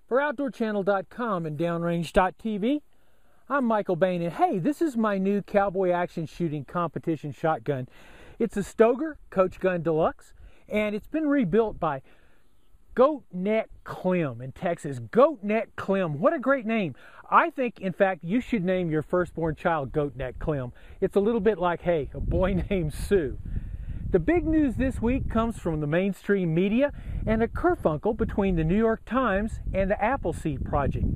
For OutdoorChannel.com and Downrange.tv, I'm Michael Bane, and hey, this is my new cowboy action shooting competition shotgun. It's a Stoeger Coach Gun Deluxe, and it's been rebuilt by Goat Neck Clem in Texas. Goat Neck Clem, what a great name. I think, in fact, you should name your firstborn child Goat Neck Clem. It's a little bit like, hey, a boy named Sue. The big news this week comes from the mainstream media and a kerfuffle between the New York Times and the Appleseed Project.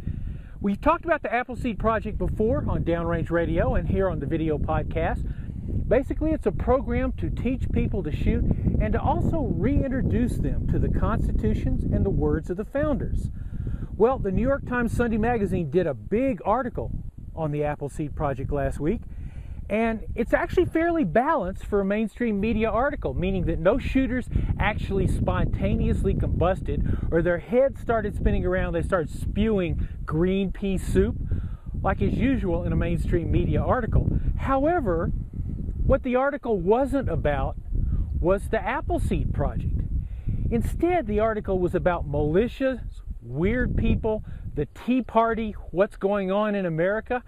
We've talked about the Appleseed Project before on Downrange Radio and here on the video podcast. Basically, it's a program to teach people to shoot and to also reintroduce them to the constitutions and the words of the founders. Well, the New York Times Sunday Magazine did a big article on the Appleseed Project last week. And it's actually fairly balanced for a mainstream media article, meaning that no shooters actually spontaneously combusted or their heads started spinning around, they started spewing green pea soup, like is usual in a mainstream media article. However, what the article wasn't about was the Appleseed Project. Instead, the article was about militias, weird people, the Tea Party, what's going on in America.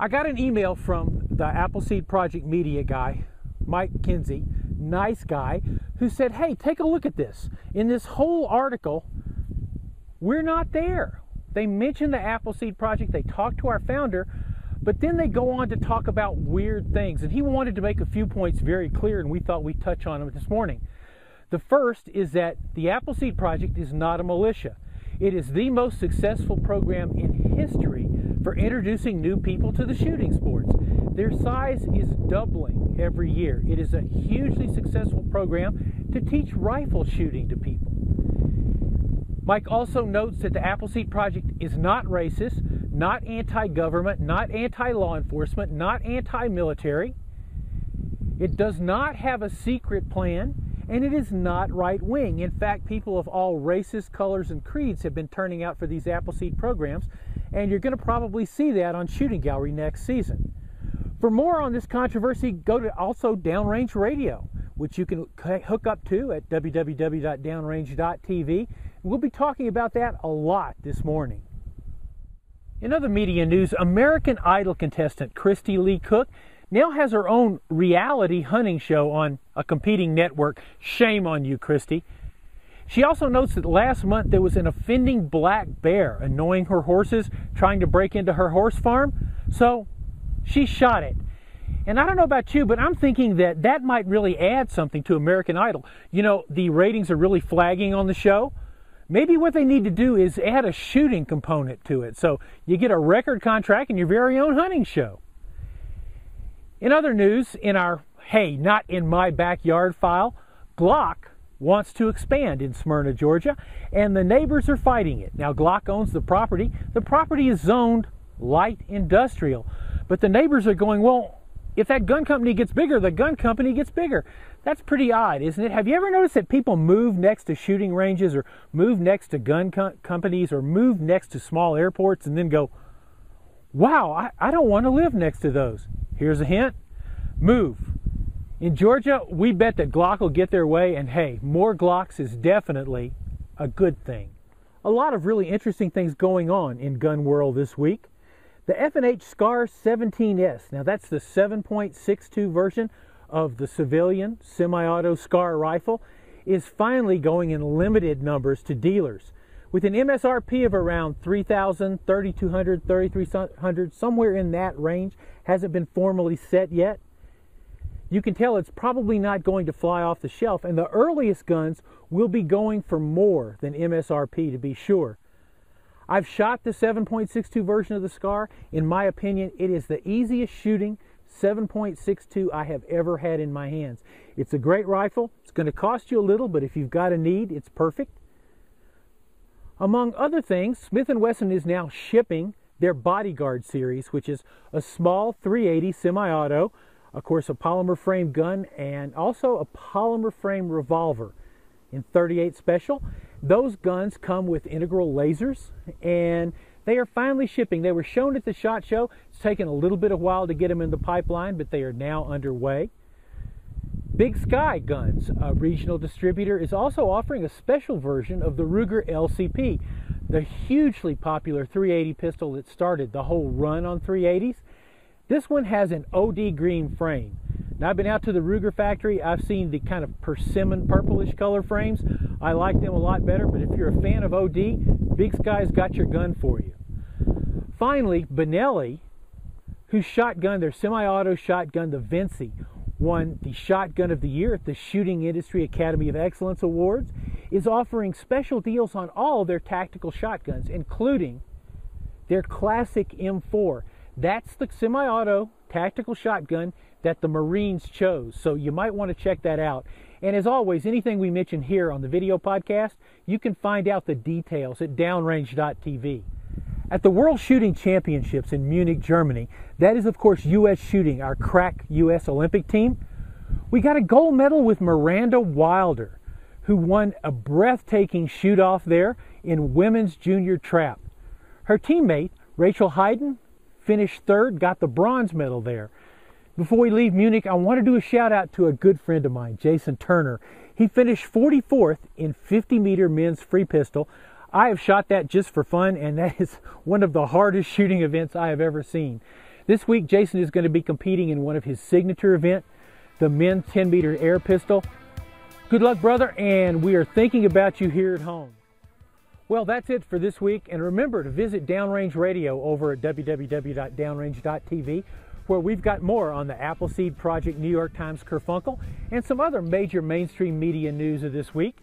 I got an email from the Appleseed Project media guy, Mike Kinsey, nice guy, who said, hey, take a look at this. In this whole article, we're not there. They mention the Appleseed Project, they talk to our founder, but then they go on to talk about weird things. And he wanted to make a few points very clear, and we thought we'd touch on them this morning. The first is that the Appleseed Project is not a militia. It is the most successful program in history for introducing new people to the shooting sports. Their size is doubling every year. It is a hugely successful program to teach rifle shooting to people. Mike also notes that the Appleseed Project is not racist, not anti-government, not anti-law enforcement, not anti-military. It does not have a secret plan, and it is not right-wing. In fact, people of all races, colors, and creeds have been turning out for these Appleseed programs, and you're going to probably see that on Shooting Gallery next season. For more on this controversy, go to also Downrange Radio, which you can hook up to at www.downrange.tv. We'll be talking about that a lot this morning. In other media news, American Idol contestant Christy Lee Cook now has her own reality hunting show on a competing network. Shame on you, Christy. She also notes that last month there was an offending black bear annoying her horses, trying to break into her horse farm, so she shot it. And I don't know about you, but I'm thinking that that might really add something to American Idol. You know, the ratings are really flagging on the show. Maybe what they need to do is add a shooting component to it, so you get a record contract and your very own hunting show. In other news, in our, hey, not in my backyard file, Glock wants to expand in Smyrna, Georgia, and the neighbors are fighting it. Now, Glock owns the property. The property is zoned light industrial, but the neighbors are going, well, if that gun company gets bigger, the gun company gets bigger. That's pretty odd, isn't it? Have you ever noticed that people move next to shooting ranges or move next to gun companies or move next to small airports and then go, wow, I don't want to live next to those. Here's a hint, move. In Georgia, we bet that Glock will get their way, and hey, more Glocks is definitely a good thing. A lot of really interesting things going on in gun world this week. The F&H SCAR 17S, now that's the 7.62 version of the civilian semi-auto SCAR rifle, is finally going in limited numbers to dealers. With an MSRP of around $3,000, $3,200, $3,300, somewhere in that range, hasn't been formally set yet. You can tell it's probably not going to fly off the shelf, and the earliest guns will be going for more than MSRP, to be sure. I've shot the 7.62 version of the SCAR. In my opinion, it is the easiest shooting 7.62 I have ever had in my hands. It's a great rifle. It's going to cost you a little, but if you've got a need, it's perfect. Among other things, Smith & Wesson is now shipping their Bodyguard series, which is a small 380 semi-auto, of course a polymer frame gun, and also a polymer frame revolver in 38 special. Those guns come with integral lasers, and they are finally shipping. They were shown at the SHOT Show. It's taken a little bit of while to get them in the pipeline, but they are now underway. Big Sky Guns, a regional distributor, is also offering a special version of the Ruger LCP, the hugely popular 380 pistol that started the whole run on 380s. This one has an OD green frame. Now, I've been out to the Ruger factory. I've seen the kind of persimmon purplish color frames. I like them a lot better, but if you're a fan of OD, Big Sky's got your gun for you. Finally, Benelli, whose shotgun, their semi-auto shotgun, the Vinci, won the Shotgun of the Year at the Shooting Industry Academy of Excellence Awards, is offering special deals on all their tactical shotguns, including their classic M4. That's the semi-auto tactical shotgun that the Marines chose, so you might want to check that out. And as always, anything we mention here on the video podcast, you can find out the details at downrange.tv. At the World Shooting Championships in Munich, Germany, that is of course U.S. Shooting, our crack U.S. Olympic team, we got a gold medal with Miranda Wilder, who won a breathtaking shoot-off there in women's junior trap. Her teammate, Rachel Hayden, finished third, got the bronze medal there. Before we leave Munich, I want to do a shout out to a good friend of mine, Jason Turner. He finished 44th in 50-meter men's free pistol. I have shot that just for fun, and that is one of the hardest shooting events I have ever seen. This week, Jason is going to be competing in one of his signature events, the men's 10-meter air pistol. Good luck, brother, and we are thinking about you here at home. Well, that's it for this week, and remember to visit Downrange Radio over at www.downrange.tv, where we've got more on the Appleseed Project, New York Times Kerfunkel, and some other major mainstream media news of this week.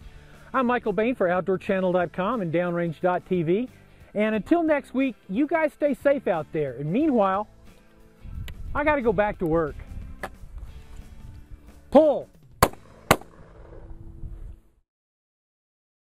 I'm Michael Bane for OutdoorChannel.com and Downrange.tv, and until next week, you guys stay safe out there, and meanwhile, I got to go back to work. Pull!